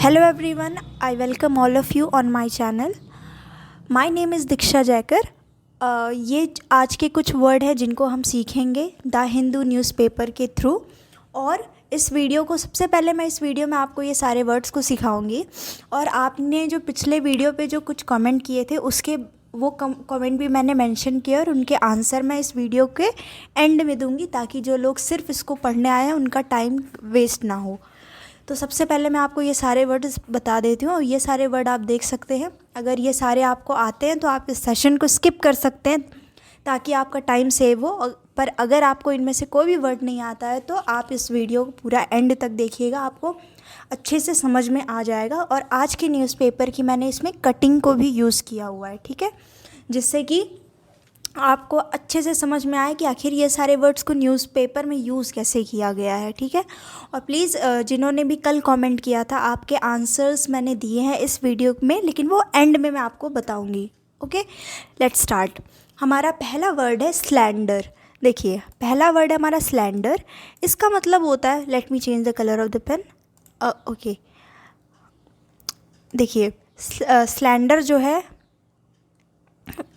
Hello everyone, I welcome all of you on my channel. My name is दीक्षा जयकर. ये आज के कुछ word है जिनको हम सीखेंगे द हिंदू न्यूज़पेपर के थ्रू. और इस वीडियो को सबसे पहले मैं इस वीडियो में आपको ये सारे वर्ड्स को सिखाऊंगी. और आपने जो पिछले वीडियो पे जो कुछ कमेंट किए थे उसके वो कमेंट भी मैंने मेंशन किया और उनके आंसर मैं इस वीडियो के एंड में दूंगी ताकि जो लोग सिर्फ इसको पढ़ने आए हैं उनका टाइम वेस्ट ना हो. तो सबसे पहले मैं आपको ये सारे वर्ड्स बता देती हूँ और ये सारे वर्ड आप देख सकते हैं. अगर ये सारे आपको आते हैं तो आप इस सेशन को स्किप कर सकते हैं ताकि आपका टाइम सेव हो. पर अगर आपको इनमें से कोई भी वर्ड नहीं आता है तो आप इस वीडियो को पूरा एंड तक देखिएगा, आपको अच्छे से समझ में आ जाएगा. और आज के न्यूज़पेपर की मैंने इसमें कटिंग को भी यूज़ किया हुआ है, ठीक है, जिससे कि आपको अच्छे से समझ में आए कि आखिर ये सारे वर्ड्स को न्यूज़पेपर में यूज़ कैसे किया गया है, ठीक है. और प्लीज़ जिन्होंने भी कल कमेंट किया था, आपके आंसर्स मैंने दिए हैं इस वीडियो में, लेकिन वो एंड में मैं आपको बताऊंगी. Okay, let's start. हमारा पहला वर्ड है स्लैंडर. देखिए, पहला वर्ड है हमारा स्लैंडर. इसका मतलब होता है, let me change the colour of the pen. Okay, देखिए स्लैंडर जो है,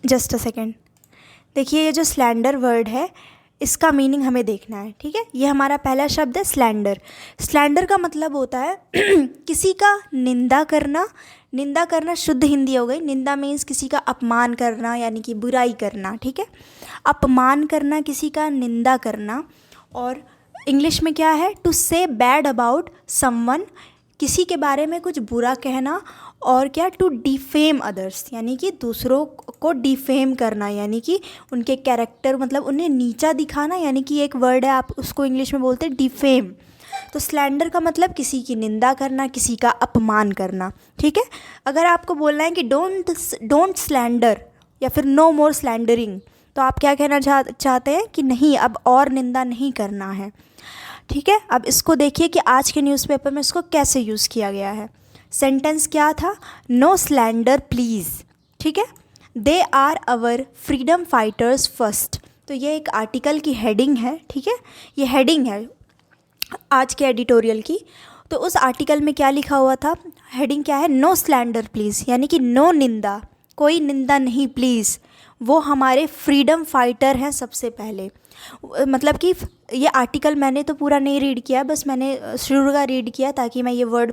जस्ट अ सेकेंड. देखिए, ये जो स्लैंडर वर्ड है इसका मीनिंग हमें देखना है, ठीक है. ये हमारा पहला शब्द है स्लैंडर. स्लैंडर का मतलब होता है किसी का निंदा करना. निंदा करना शुद्ध हिंदी हो गई. निंदा मीन्स किसी का अपमान करना, यानी कि बुराई करना, ठीक है. अपमान करना, किसी का निंदा करना. और इंग्लिश में क्या है, टू से बैड अबाउट समवन, किसी के बारे में कुछ बुरा कहना. और क्या, टू डिफेम अदर्स, यानी कि दूसरों को डिफेम करना, यानी कि उनके कैरेक्टर, मतलब उन्हें नीचा दिखाना, यानी कि एक वर्ड है, आप उसको इंग्लिश में बोलते हैं डिफेम. तो स्लैंडर का मतलब किसी की निंदा करना, किसी का अपमान करना, ठीक है. अगर आपको बोलना है कि डोंट स्लैंडर या फिर नो मोर स्लैंडरिंग, तो आप क्या कहना चाहते हैं कि नहीं, अब और निंदा नहीं करना है, ठीक है. अब इसको देखिए कि आज के न्यूज़पेपर में इसको कैसे यूज़ किया गया है. सेंटेंस क्या था, नो स्लैंडर प्लीज़, ठीक है. They are our freedom fighters first. तो ये एक आर्टिकल की हेडिंग है, ठीक है. ये हेडिंग है आज के एडिटोरियल की. तो उस आर्टिकल में क्या लिखा हुआ था, हेडिंग क्या है, नो स्लैंडर प्लीज़, यानी कि नो निंदा, कोई निंदा नहीं प्लीज़. वो हमारे फ्रीडम फाइटर हैं सबसे पहले. मतलब कि ये आर्टिकल मैंने तो पूरा नहीं रीड किया, बस मैंने शुरू का रीड किया ताकि मैं ये वर्ड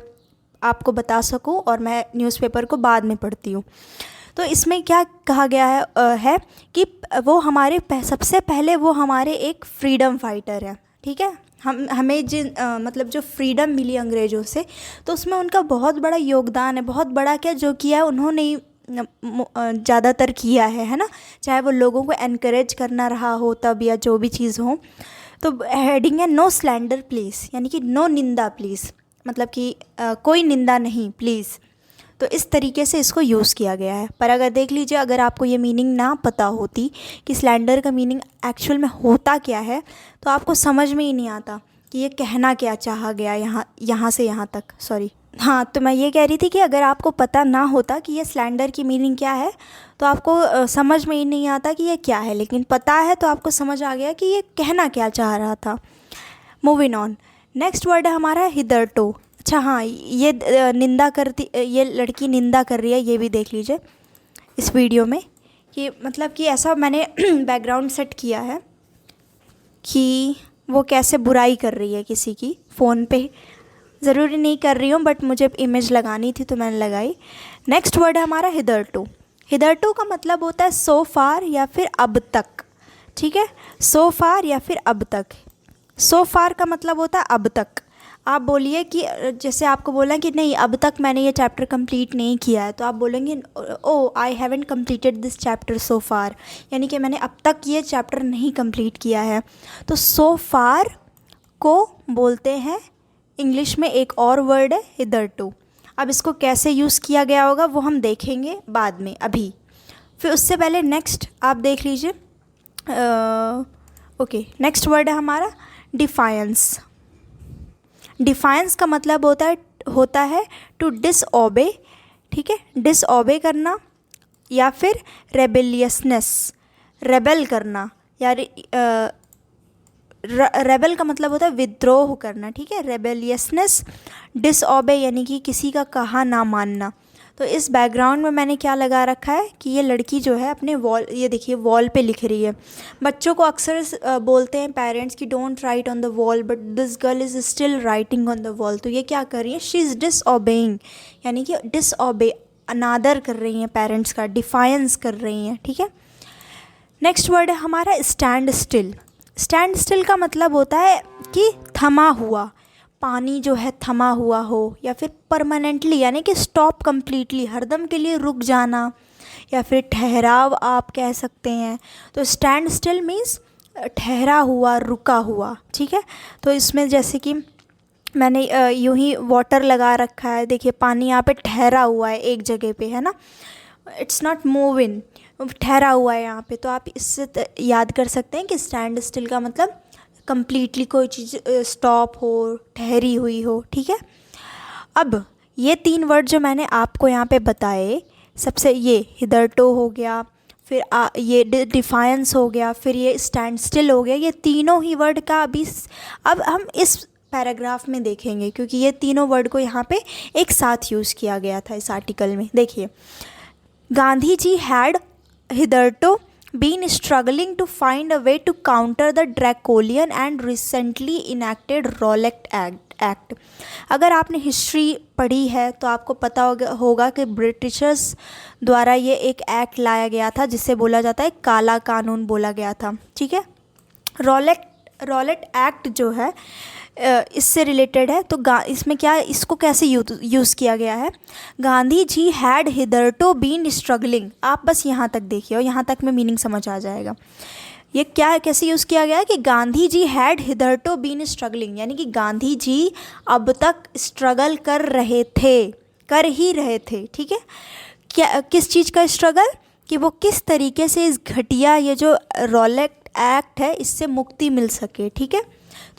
आपको बता सकूं और मैं न्यूज़पेपर को बाद में पढ़ती हूँ. तो इसमें क्या कहा गया है कि वो हमारे सबसे पहले वो हमारे एक फ्रीडम फाइटर हैं, ठीक है. हमें जिन मतलब जो फ्रीडम मिली अंग्रेज़ों से, तो उसमें उनका बहुत बड़ा योगदान है. बहुत बड़ा क्या जो किया है उन्होंने ही ज़्यादातर किया है ना. चाहे वो लोगों को एनकरेज करना रहा हो तब, या जो भी चीज़ हो. तो हेडिंग है नो स्लैंडर प्लीज़, यानी कि नो निंदा प्लीज़, मतलब कि कोई निंदा नहीं प्लीज़. तो इस तरीके से इसको यूज़ किया गया है. पर अगर देख लीजिए, अगर आपको ये मीनिंग ना पता होती कि स्लैंडर का मीनिंग एक्चुअल में होता क्या है, तो आपको समझ में ही नहीं आता कि ये कहना क्या चाहा गया यहाँ से यहाँ तक. सॉरी, हाँ, तो मैं ये कह रही थी कि अगर आपको पता ना होता कि ये स्लैंडर की मीनिंग क्या है तो आपको समझ में ही नहीं आता कि ये क्या है. लेकिन पता है तो आपको समझ आ गया कि ये कहना क्या चाह रहा था. मूविंग ऑन, नेक्स्ट वर्ड है हमारा हिदरटो. अच्छा, हाँ, ये निंदा करती, ये लड़की निंदा कर रही है, ये भी देख लीजिए इस वीडियो में. कि मतलब कि ऐसा मैंने बैकग्राउंड सेट किया है कि वो कैसे बुराई कर रही है किसी की फ़ोन पे. ज़रूरी नहीं कर रही हूँ, बट मुझे इमेज लगानी थी तो मैंने लगाई. नेक्स्ट वर्ड है हमारा हिदरटो. हिदरटो का मतलब होता है सो फार या फिर अब तक, ठीक है. सो फार या फिर अब तक. सो फार का मतलब होता है अब तक. आप बोलिए कि जैसे आपको बोला कि नहीं, अब तक मैंने ये चैप्टर कंप्लीट नहीं किया है, तो आप बोलेंगे oh I haven't completed this chapter so far, यानी कि मैंने अब तक ये चैप्टर नहीं कंप्लीट किया है. तो सो फार को बोलते हैं इंग्लिश में एक और वर्ड है हिदरटो. अब इसको कैसे यूज़ किया गया होगा वो हम देखेंगे बाद में, अभी. फिर उससे पहले नेक्स्ट आप देख लीजिए. ओके, नेक्स्ट वर्ड है हमारा डिफायंस. डिफायंस का मतलब होता है टू डिसओबे, ठीक है. डिसओबे करना या फिर रेबेलियसनेस, रेबेल करना, या रेबेल का मतलब होता है विद्रोह करना, ठीक है. रेबेलियसनेस, डिसओबे यानी कि किसी का कहा ना मानना। तो इस बैकग्राउंड में मैंने क्या लगा रखा है कि ये लड़की जो है अपने वॉल, ये देखिए वॉल पे लिख रही है। बच्चों को अक्सर बोलते हैं पेरेंट्स कि don't write on the wall, but this girl is still writing on the wall. तो ये क्या कर रही है, शी इज़ डिसओबेइंग, यानी कि डिसओबे, अनादर कर रही हैं पेरेंट्स का, डिफायंस कर रही हैं, ठीक है। नेक्स्ट वर्ड है हमारा स्टैंड स्टिल। स्टैंड स्टिल का मतलब होता है कि थमा हुआ, पानी जो है थमा हुआ हो, या फिर परमानेंटली यानी कि स्टॉप कम्प्लीटली, हरदम के लिए रुक जाना, या फिर ठहराव आप कह सकते हैं। तो स्टैंड स्टिल मीन्स ठहरा हुआ, रुका हुआ, ठीक है। तो इसमें जैसे कि मैंने यूं ही वाटर लगा रखा है, देखिए पानी यहाँ पे ठहरा हुआ है एक जगह पे, है ना, इट्स नॉट मूविंग, ठहरा हुआ है यहाँ पे। तो आप इससे याद कर सकते हैं कि स्टैंड स्टिल का मतलब कम्प्लीटली कोई चीज़ स्टॉप हो, ठहरी हुई हो, ठीक है। अब ये 3 वर्ड जो मैंने आपको यहाँ पे बताए, सबसे ये हिदर्टो हो गया, फिर ये डिफायंस हो गया, फिर ये स्टैंड स्टिल हो गया, ये तीनों ही वर्ड का अब हम इस पैराग्राफ में देखेंगे, क्योंकि ये तीनों वर्ड को यहाँ पे एक साथ यूज़ किया गया था इस आर्टिकल में। देखिए, Gandhi ji had hitherto been struggling to find a way to counter the draconian and recently enacted Rowlatt Act। अगर आपने हिस्ट्री पढ़ी है तो आपको पता होगा कि ब्रिटिशर्स द्वारा ये एक एक्ट लाया गया था जिसे बोला जाता है काला कानून बोला गया था, ठीक है। रॉलेट एक्ट जो है इससे रिलेटेड है। तो इसमें क्या, इसको कैसे यूज़ किया गया है, Gandhi ji had हिदर्टो been struggling, आप बस यहाँ तक देखिए और यहाँ तक में मीनिंग समझ आ जाएगा। ये क्या है, कैसे यूज़ किया गया है कि Gandhi ji had हिदर्टो been struggling, यानी कि गांधी जी अब तक स्ट्रगल कर ही रहे थे, ठीक है। क्या, किस चीज़ का स्ट्रगल, कि वो किस तरीके से इस घटिया ये जो रॉलेट एक्ट है इससे मुक्ति मिल सके, ठीक है।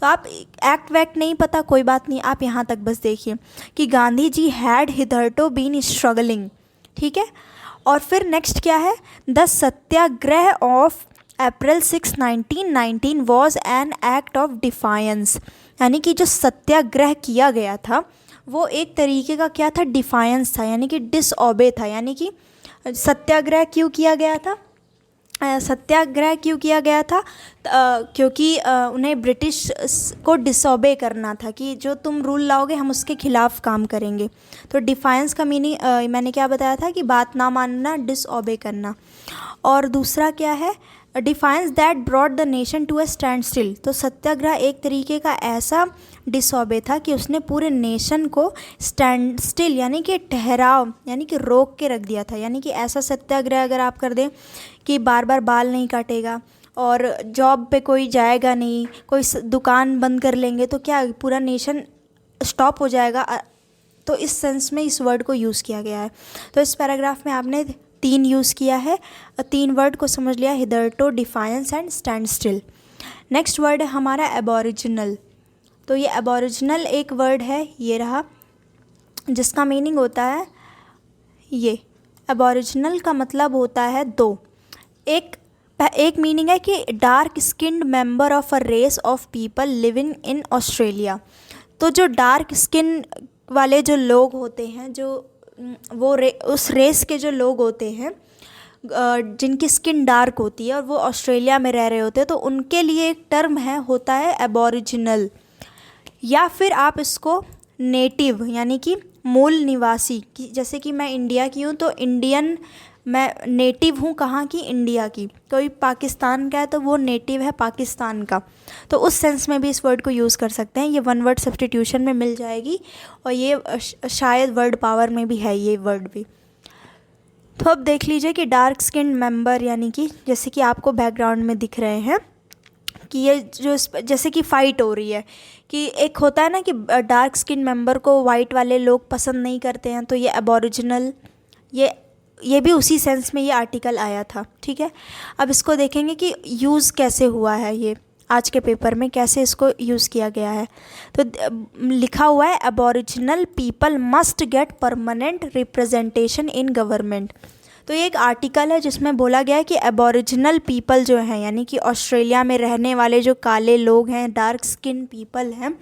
तो आप एक्ट वैक्ट नहीं पता, कोई बात नहीं, आप यहाँ तक बस देखिए कि Gandhi ji had हिदर्टो been struggling, ठीक है। और फिर नेक्स्ट क्या है, the Satyagraha of April 6, 1919 was an act of defiance, यानी कि जो सत्याग्रह किया गया था वो एक तरीके का क्या था, डिफायंस था, यानी कि डिसओबे था। यानी कि सत्याग्रह क्यों किया गया था, क्योंकि उन्हें ब्रिटिश को डिसओबे करना था, कि जो तुम रूल लाओगे हम उसके खिलाफ़ काम करेंगे। तो डिफायंस का मीनिंग मैंने क्या बताया था कि बात ना मानना, डिसओबे करना। और दूसरा क्या है, defiance that brought the nation to a standstill. तो सत्याग्रह एक तरीके का ऐसा डिसओबे था कि उसने पूरे नेशन को स्टैंड स्टिल यानी कि ठहराव, यानी कि रोक के रख दिया था। यानी कि ऐसा सत्याग्रह अगर आप कर दें कि बार बार बाल नहीं काटेगा और जॉब पे कोई जाएगा नहीं, कोई दुकान बंद कर लेंगे, तो क्या पूरा नेशन स्टॉप हो जाएगा। तो इस सेंस में इस वर्ड को यूज़ किया गया है। तो इस पैराग्राफ में आपने 3 यूज़ किया है, 3 वर्ड को समझ लिया, hitherto, defiance and stand still. Next word है हमारा एबोरिजिनल। तो ये एबोरिजिनल एक वर्ड है, ये रहा, जिसका मीनिंग होता है, ये एबोरिजिनल का मतलब होता है 2। एक मीनिंग है कि dark skinned member of a race of people living in Australia. तो जो डार्क स्किन वाले जो लोग होते हैं, जो वो उस रेस के जो लोग होते हैं जिनकी स्किन डार्क होती है और वो ऑस्ट्रेलिया में रह रहे होते हैं, तो उनके लिए एक टर्म है, होता है एबोरिजिनल। या फिर आप इसको नेटिव यानी कि मूल निवासी, जैसे कि मैं इंडिया की हूँ तो इंडियन, मैं नेटिव हूँ कहाँ की, इंडिया की। कोई पाकिस्तान का है तो वो नेटिव है पाकिस्तान का। तो उस सेंस में भी इस वर्ड को यूज़ कर सकते हैं। ये 1 वर्ड सब्स्टिट्यूशन में मिल जाएगी और ये शायद वर्ड पावर में भी है ये वर्ड भी। तो अब देख लीजिए कि डार्क स्किन मेंबर, यानी कि जैसे कि आपको बैकग्राउंड में दिख रहे हैं कि ये जो जैसे कि फ़ाइट हो रही है, कि एक होता है ना कि डार्क स्किन मेंबर को वाइट वाले लोग पसंद नहीं करते हैं, तो ये एबोरिजिनल, ये भी उसी सेंस में ये आर्टिकल आया था, ठीक है। अब इसको देखेंगे कि यूज़ कैसे हुआ है, ये आज के पेपर में कैसे इसको यूज़ किया गया है। तो लिखा हुआ है aboriginal people must get permanent representation in government. तो ये एक आर्टिकल है जिसमें बोला गया है कि एबोरिजिनल पीपल जो हैं, यानी कि ऑस्ट्रेलिया में रहने वाले जो काले लोग हैं, डार्क स्किन पीपल हैं,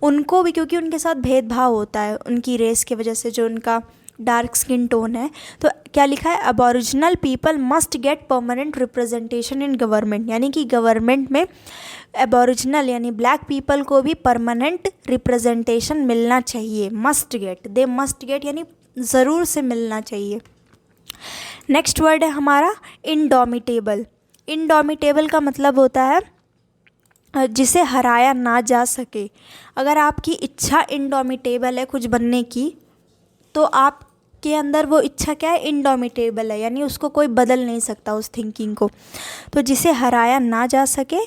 उनको भी, क्योंकि उनके साथ भेदभाव होता है उनकी रेस की वजह से, जो उनका डार्क स्किन टोन है, तो क्या लिखा है, aboriginal people must get permanent representation in government, यानी कि गवर्नमेंट में एबोरिजिनल यानी ब्लैक पीपल को भी परमानेंट रिप्रेजेंटेशन मिलना चाहिए। Must get, they must get यानी ज़रूर से मिलना चाहिए। नेक्स्ट वर्ड है हमारा इंडोमिटेबल। इंडोमिटेबल का मतलब होता है जिसे हराया ना जा सके। अगर आपकी इच्छा इंडोमिटेबल है कुछ बनने की, तो आपके अंदर वो इच्छा क्या है, इंडोमिटेबल है, यानी उसको कोई बदल नहीं सकता उस थिंकिंग को। तो जिसे हराया ना जा सके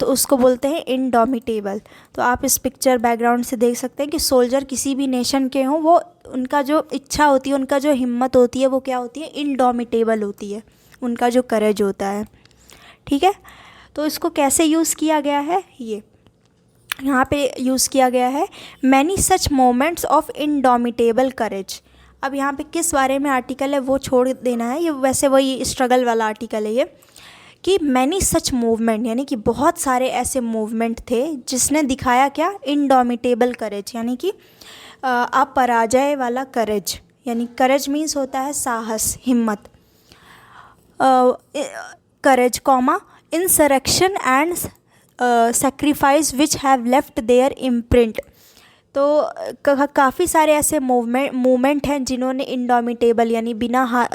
तो उसको बोलते हैं इंडोमिटेबल। तो आप इस पिक्चर बैकग्राउंड से देख सकते हैं कि सोल्जर किसी भी नेशन के हों, वो उनका जो इच्छा होती है, उनका जो हिम्मत होती है, वो क्या होती है, इंडोमिटेबल होती है, उनका जो करेज होता है। ठीक है, तो इसको कैसे यूज़ किया गया है, ये यहाँ पे यूज़ किया गया है, many such moments of indomitable courage. अब यहाँ पे किस बारे में आर्टिकल है वो छोड़ देना है, ये वैसे वही स्ट्रगल वाला आर्टिकल है ये, कि मैनी सच मूवमेंट यानी कि बहुत सारे ऐसे मूवमेंट थे जिसने दिखाया क्या, इंडोमिटेबल करेज, यानी कि अपराजय वाला करेज, यानी करेज मीन्स होता है साहस, हिम्मत, courage comma insurrection and sacrifice which have left their imprint. तो काफ़ी सारे ऐसे मूवमेंट हैं जिन्होंने इंडोमिटेबल यानी बिना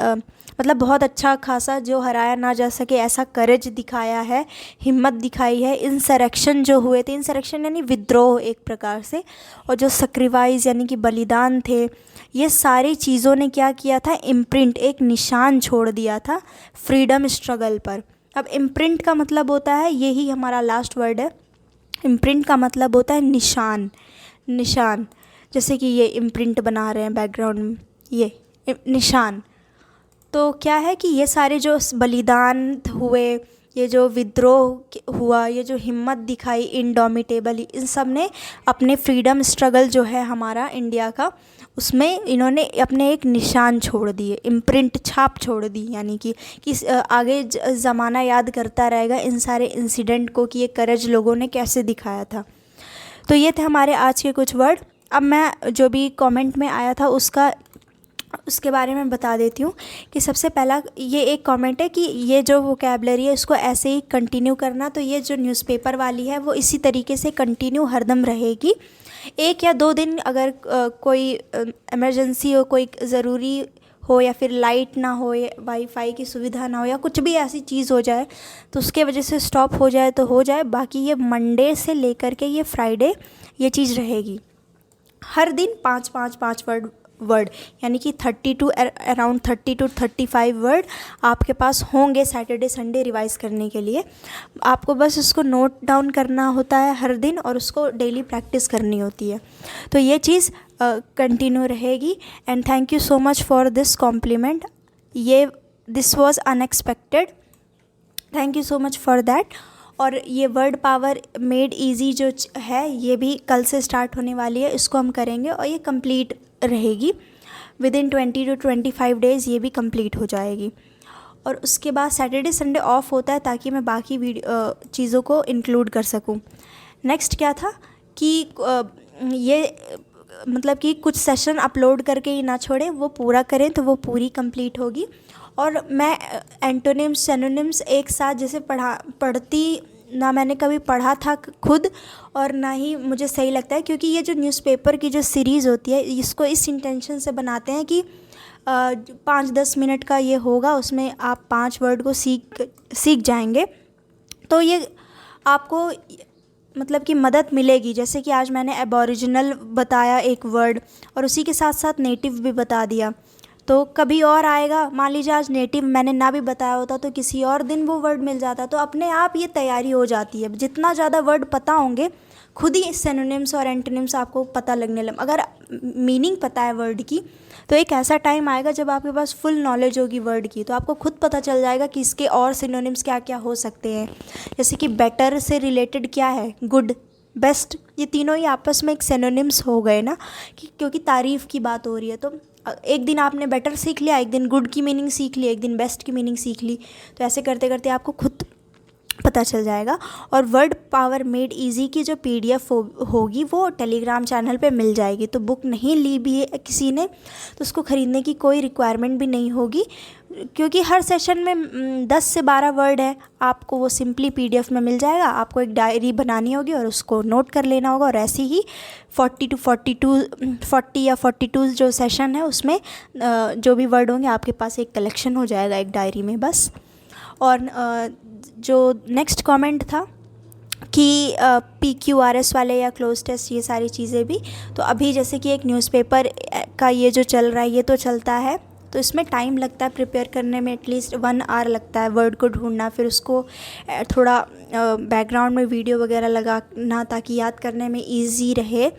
मतलब बहुत अच्छा खासा जो हराया ना जा सके ऐसा करेज दिखाया है, हिम्मत दिखाई है। इंसरेक्शन जो हुए थे, इंसरेक्शन यानी विद्रोह एक प्रकार से, और जो सेक्रीफाइस यानी कि बलिदान थे, ये सारी चीज़ों ने क्या किया था, इम्प्रिंट, एक निशान छोड़ दिया था फ्रीडम स्ट्रगल पर। अब इम्प्रिंट का मतलब होता है, यही हमारा लास्ट वर्ड है, इम्प्रिंट का मतलब होता है निशान, निशान, जैसे कि ये इम्प्रिंट बना रहे हैं बैकग्राउंड में, ये निशान। तो क्या है कि ये सारे जो बलिदान हुए, ये जो विद्रोह हुआ, ये जो हिम्मत दिखाई इंडोमिटेबल, इन सब ने अपने फ्रीडम स्ट्रगल जो है हमारा इंडिया का, उसमें इन्होंने अपने एक निशान छोड़ दिए, इम्प्रिंट, छाप छोड़ दी, यानी कि आगे ज़माना याद करता रहेगा इन सारे इंसिडेंट को कि ये करेज लोगों ने कैसे दिखाया था। तो ये थे हमारे आज के कुछ वर्ड। अब मैं जो भी कमेंट में आया था उसके बारे में बता देती हूँ कि सबसे पहला ये एक कमेंट है कि ये जो वोकैबलरी है इसको ऐसे ही कंटिन्यू करना। तो ये जो न्यूज़पेपर वाली है वो इसी तरीके से कंटिन्यू हरदम रहेगी। 1 या 2 दिन अगर कोई इमरजेंसी हो, कोई ज़रूरी हो, या फिर लाइट ना हो, वाईफाई की सुविधा ना हो, या कुछ भी ऐसी चीज़ हो जाए तो उसके वजह से स्टॉप हो जाए तो हो जाए। बाकी ये मंडे से लेकर के ये फ्राइडे ये चीज़ रहेगी। हर दिन 5 वर्ड यानी कि अराउंड 30 to 35 वर्ड आपके पास होंगे सैटरडे संडे रिवाइज करने के लिए। आपको बस उसको नोट डाउन करना होता है हर दिन और उसको डेली प्रैक्टिस करनी होती है। तो ये चीज़ कंटिन्यू रहेगी। And thank you so much for this complement. This was unexpected, thank you so much for that. और ये वर्ड पावर मेड इजी जो है ये भी कल से स्टार्ट होने वाली है, इसको हम करेंगे और ये कंप्लीट रहेगी विदिन 20 to 25 डेज़, ये भी कंप्लीट हो जाएगी। और उसके बाद सैटरडे संडे ऑफ होता है ताकि मैं बाकी चीज़ों को इंक्लूड कर सकूं। नेक्स्ट क्या था कि ये मतलब कि कुछ सेशन अपलोड करके ही ना छोड़ें, वो पूरा करें तो वो पूरी कंप्लीट होगी। और मैं एंटोनिम्स सिनोनिम्स एक साथ जैसे पढ़ती ना मैंने कभी पढ़ा था खुद, और ना ही मुझे सही लगता है, क्योंकि ये जो न्यूज़पेपर की जो सीरीज़ होती है इसको इस इंटेंशन से बनाते हैं कि 5-10 मिनट का ये होगा, उसमें आप 5 वर्ड को सीख जाएंगे। तो ये आपको मतलब कि मदद मिलेगी। जैसे कि आज मैंने एबोरिजिनल बताया एक वर्ड, और उसी के साथ साथ नेटिव भी बता दिया। तो कभी और आएगा, मान लीजिए आज नेटिव मैंने ना भी बताया होता तो किसी और दिन वो वर्ड मिल जाता। तो अपने आप ये तैयारी हो जाती है। जितना ज़्यादा वर्ड पता होंगे खुद ही सिनोनिम्स और एंटोनिम्स आपको पता लगने लगे। अगर मीनिंग पता है वर्ड की तो एक ऐसा टाइम आएगा जब आपके पास फुल नॉलेज होगी वर्ड की, तो आपको खुद पता चल जाएगा कि इसके और सिनोनिम्स क्या क्या हो सकते हैं। जैसे कि बेटर से रिलेटेड क्या है, गुड, बेस्ट, ये तीनों ही आपस में एक सिनोनिम्स हो गए ना, क्योंकि तारीफ़ की बात हो रही है। तो एक दिन आपने बेटर सीख लिया, एक दिन गुड की मीनिंग सीख ली, एक दिन बेस्ट की मीनिंग सीख ली। तो ऐसे करते करते आपको खुद पता चल जाएगा। और वर्ड पावर मेड इजी की जो पीडीएफ होगी वो टेलीग्राम चैनल पे मिल जाएगी। तो बुक नहीं ली भी है किसी ने तो उसको ख़रीदने की कोई रिक्वायरमेंट भी नहीं होगी, क्योंकि हर सेशन में 10 से 12 वर्ड है, आपको वो सिंपली पीडीएफ में मिल जाएगा। आपको एक डायरी बनानी होगी और उसको नोट कर लेना होगा, और ऐसे ही 40 या 42 जो सेशन है उसमें जो भी वर्ड होंगे आपके पास एक कलेक्शन हो जाएगा एक डायरी में बस। और जो नेक्स्ट कमेंट था कि PQRS वाले या क्लोज टेस्ट ये सारी चीज़ें भी, तो अभी जैसे कि एक न्यूज़पेपर का ये जो चल रहा है ये तो चलता है, तो इसमें टाइम लगता है प्रिपेयर करने में, एटलीस्ट 1 आवर लगता है वर्ड को ढूंढना, फिर उसको थोड़ा बैकग्राउंड में वीडियो वगैरह लगाना ताकि याद करने में इजी रहे।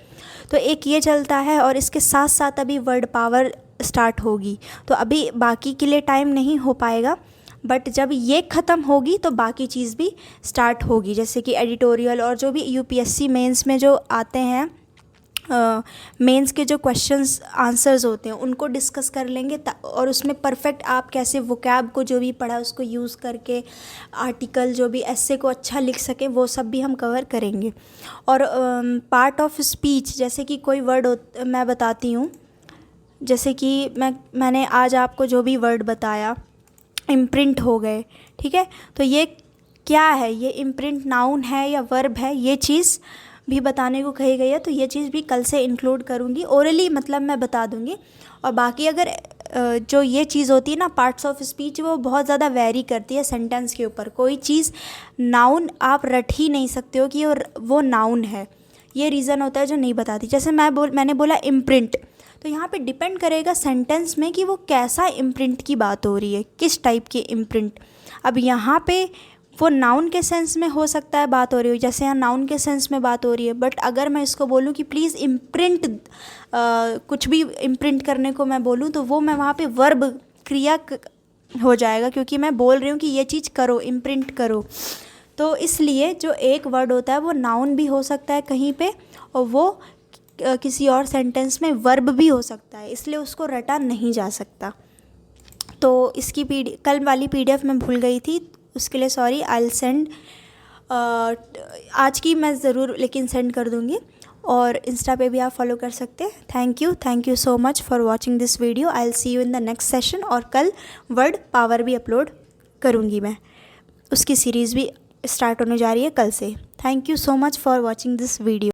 तो एक ये चलता है, और इसके साथ साथ अभी वर्ड पावर स्टार्ट होगी, तो अभी बाकी के लिए टाइम नहीं हो पाएगा, बट जब ये ख़त्म होगी तो बाकी चीज़ भी स्टार्ट होगी, जैसे कि एडिटोरियल और जो भी UPSC मेंस में जो आते हैं, मेंस के जो क्वेश्चंस आंसर्स होते हैं उनको डिस्कस कर लेंगे, और उसमें परफेक्ट आप कैसे वोकैब को जो भी पढ़ा उसको यूज़ करके आर्टिकल जो भी ऐसे को अच्छा लिख सकें वो सब भी हम कवर करेंगे। और पार्ट ऑफ स्पीच, जैसे कि कोई वर्ड मैं बताती हूँ, जैसे कि मैंने आज आपको जो भी वर्ड बताया, इम्प्रिंट हो गए, ठीक है, तो ये क्या है, ये इम्प्रिंट नाउन है या वर्ब है, ये चीज़ भी बताने को कही गई है। तो ये चीज़ भी कल से इंक्लूड करूँगी, ओरली मतलब मैं बता दूँगी। और बाकी अगर जो ये चीज़ होती है ना पार्ट्स ऑफ स्पीच, वो बहुत ज़्यादा वेरी करती है सेंटेंस के ऊपर। कोई चीज़ नाउन आप रट ही नहीं सकते हो कि वो नाउन है, ये रीज़न होता है जो नहीं बताती। जैसे मैंने बोला इम्प्रिंट, तो यहाँ पे डिपेंड करेगा सेंटेंस में कि वो कैसा इम्प्रिंट की बात हो रही है, किस टाइप के इम्प्रिंट। अब यहाँ पे वो नाउन के सेंस में हो सकता है बात हो रही हो, जैसे यहाँ नाउन के सेंस में बात हो रही है, बट अगर मैं इसको बोलूँ कि प्लीज़ इम्प्रिंट, कुछ भी इम्प्रिंट करने को मैं बोलूँ तो वो मैं वहाँ पे वर्ब क्रिया हो जाएगा, क्योंकि मैं बोल रही हूँ कि ये चीज़ करो, इम्प्रिंट करो। तो इसलिए जो एक वर्ड होता है वो नाउन भी हो सकता है कहीं पे, और वो किसी और सेंटेंस में वर्ब भी हो सकता है, इसलिए उसको रटा नहीं जा सकता। तो इसकी कल वाली PDF मैं भूल गई थी, उसके लिए सॉरी। आई विल सेंड, आज की मैं ज़रूर लेकिन सेंड कर दूँगी, और इंस्टा पे भी आप फॉलो कर सकते हैं। Thank you so much for watching this video. I will see you in the next session. और कल वर्ड पावर भी अपलोड करूँगी मैं, उसकी सीरीज़ भी स्टार्ट होने जा रही है कल से। Thank you so much for watching this video.